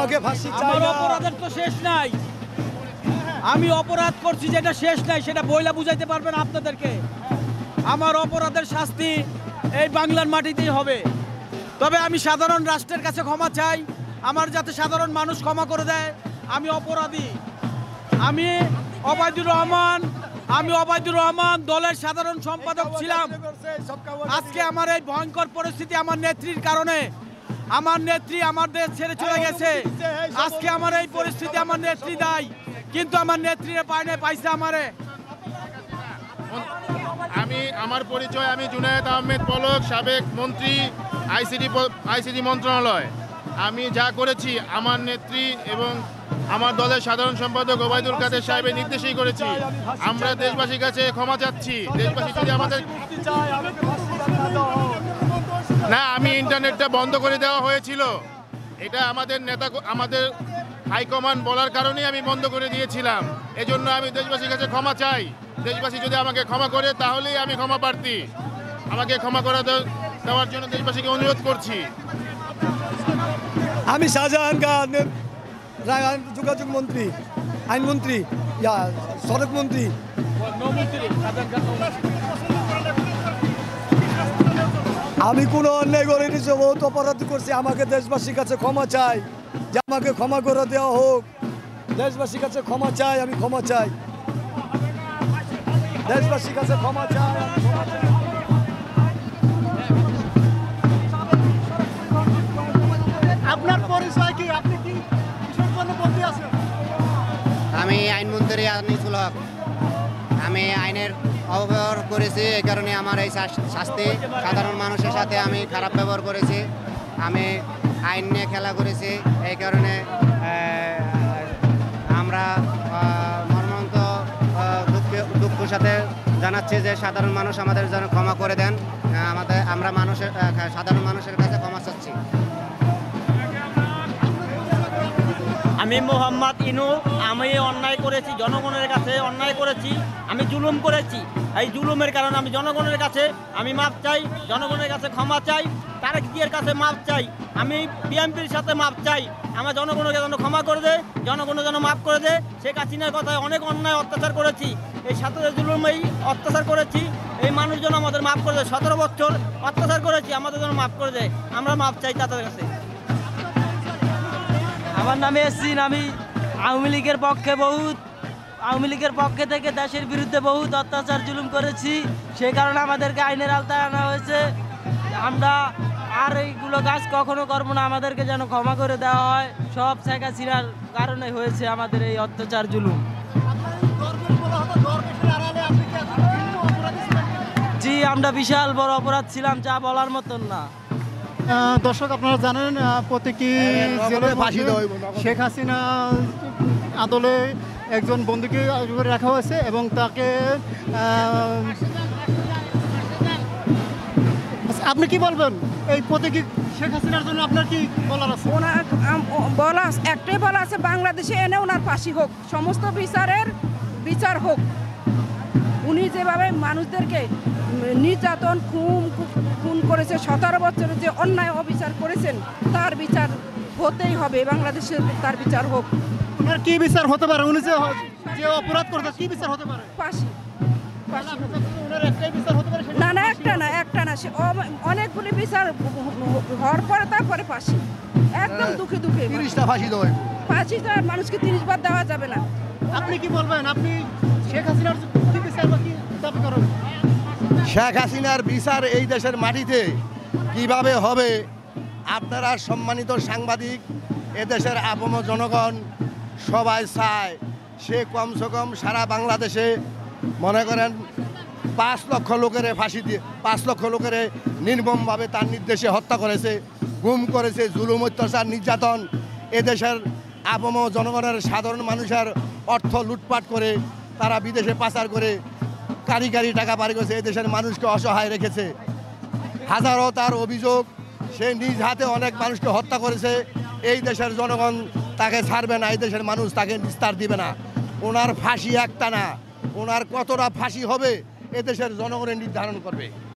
আমাকে ফাঁসি চাই আমার না। অপরাধের তো শেষ নাই। আমি অপরাধ করছি যেটা শেষ নাই সেটা বইলা বুঝাইতে পারবেন আপনাদেরকে। আমার অপরাধের শাস্তি এই বাংলার মাটিতেই হবে। তবে আমি সাধারণ রাষ্ট্রের কাছে ক্ষমা চাই, আমার যাতে সাধারণ মানুষ ক্ষমা করে দেয়। আমি অপরাধী, আমি অবায়দুর রহমান দলের সাধারণ সম্পাদক ছিলাম। আজকে আমার এই ভয়ঙ্কর পরিস্থিতি আমার নেত্রীর কারণে। আমার নেত্রী আমার দেশ ছেড়ে চলে গেছে। আজকে আমার এই পরিস্থিতি আমার নেত্রী দায়ী, কিন্তু আমার নেত্রীরে পাইছে আমারে। আমার পরিচয়, আমি জুনায়েদ আহমেদ পলক, সাবেক মন্ত্রী আইসিটি মন্ত্রণালয়। আমি যা করেছি আমার নেত্রী এবং আমার দলের সাধারণ সম্পাদক ওবায়দুল কাদের সাহেবের নির্দেশেই করেছি। আমরা দেশবাসীর কাছে ক্ষমা চাচ্ছি। দেশবাসী যদি আমাদের না, আমি ইন্টারনেটটা বন্ধ করে দেওয়া হয়েছিল। এটা আমাদের হাইকমান্ড বলার কারণেই আমি বন্ধ করে দিয়েছিলাম। এজন্য আমি দেশবাসীর কাছে ক্ষমা চাই। দেশবাসী যদি আমাকে ক্ষমা করে তাহলেই আমি ক্ষমা প্রার্থী। আমাকে ক্ষমা করে দেওয়ার জন্য দেশবাসীকে অনুরোধ করছি। আমি শাহজাহান খান, যোগাযোগ মন্ত্রী, আইনমন্ত্রী, সড়ক মন্ত্রী। আমি কোনো অন্যায় করিনি, বহুত অপরাধ করছি। আমাকে দেশবাসীর কাছে ক্ষমা চাই, যে আমাকে ক্ষমা করে দেওয়া হোক। দেশবাসীর কাছে ক্ষমা চাই, আমি ক্ষমা চাই। দেশবাসীর কাছে ক্ষমা চাই, আমি ক্ষমা চাই। আপনার পরিচয় কি? আপনি কি কিসের জন্য বন্দী আছেন? আমি আইনমন্ত্রী আনিসুল হক। আমি আইনের অপব্যবহার করেছি, এই কারণে আমার এই শাস্তি। সাধারণ মানুষের সাথে আমি খারাপ ব্যবহার করেছি, আমি আইন নিয়ে খেলা করেছি। এই কারণে আমরা মর্মান্ত দুঃখের সাথে জানাচ্ছি যে সাধারণ মানুষ আমাদের যেন ক্ষমা করে দেন। আমরা সাধারণ মানুষের কাছে ক্ষমা চাচ্ছি। আমি মোহাম্মদ ইনু। আমি অন্যায় করেছি, জনগণের কাছে অন্যায় করেছি, আমি জুলুম করেছি। এই জুলুমের কারণে আমি জনগণের কাছে আমি মাপ চাই, জনগণের কাছে ক্ষমা চাই, তারেক জিয়ার কাছে মাপ চাই, আমি বিএনপির সাথে মাপ চাই। আমার জনগণকে যেন ক্ষমা করে দেয়, জনগণের যেন মাফ করে দেয়। শেখ হাসিনার কথায় অনেক অন্যায় অত্যাচার করেছি, এই ছাত্রদের জুলুমেই অত্যাচার করেছি। এই মানুষজন আমাদের মাফ করে দেয়। 17 বছর অত্যাচার করেছি, আমাদের জন্য মাফ করে দেয়। আমরা মাপ চাই তাদের কাছে। আমার নামে এসছিন। আমি আওয়ামী লীগের পক্ষে থেকে দেশের বিরুদ্ধে বহুত অত্যাচার জুলুম করেছি, সেই কারণে আমাদেরকে আইনের আওতায় আনা হয়েছে। আমরা আর এইগুলো কাজ কখনো করবো না, আমাদেরকে যেন ক্ষমা করে দেওয়া হয়। সব শেখ হাসিনার কারণে হয়েছে আমাদের এই অত্যাচার জুলুম। জি, আমরা বিশাল বড় অপরাধ ছিলাম, যা বলার মতন না। দর্শক, আপনারা জানেন প্রত্যেকটি জেলায় শেখ হাসিনা আদলে একজন বন্দীকে রাখা হয়েছে এবং তাকে আপনি কি বলবেন এই প্রত্যেকটি শেখ হাসিনার জন্য? আপনার কি বলার আছে? একটাই বলা আছে, বাংলাদেশে এনে ওনার ফাঁসি হোক, সমস্ত বিচার হোক। উনি যেভাবে মানুষদেরকে নির্যাতন খুন করেছে, 17 বছরের যে অন্যায় অবিচার করেছেন, তার বিচার হতেই হবে। বাংলাদেশে তার বিচার হোক। ওনার কি বিচার হতে পারে? উনি যে অপরাধ করেছে, কি বিচার হতে পারে? ফাঁসি। ওনার একটাই বিচার হতে পারে? না, একটা না, সে অনেকগুলি বিচার হওয়ার পরে তারপরে ফাঁসি। একদম দুঃখে 30টা ফাঁসি দেওয়া। ফাঁসি তো আর মানুষকে 30 বার দেওয়া যাবে না। আপনি কি বলবেন? আপনি শেখ হাসিনার কি বিচার বা কি দাবি করেন? শেখ হাসিনার বিচার এই দেশের মাটিতে কিভাবে হবে? আপনারা সম্মানিত সাংবাদিক, এদেশের আপন জনগণ সবাই চায় সে কমসে কম সারা বাংলাদেশে মনে করেন 5 লক্ষ লোকের ফাঁসি দিয়ে 5 লক্ষ লোকের নির্মমভাবে তার নির্দেশে হত্যা করেছে, গুম করেছে, জুলুম অত্যাচার নির্যাতন। এদেশের আপন জনগণের সাধারণ মানুষের অর্থ লুটপাট করে তারা বিদেশে পাচার করে কারি টাকা পারি করেছে, এদেশের মানুষকে অসহায় রেখেছে। হাজারো তার অভিযোগ, সে নিজ হাতে অনেক মানুষকে হত্যা করেছে। এই দেশের জনগণ তাকে ছাড়বে না, এই দেশের মানুষ তাকে নিস্তার দিবে না। ওনার ফাঁসি একটা না, ওনার কতটা ফাঁসি হবে এদেশের জনগণের নির্ধারণ করবে।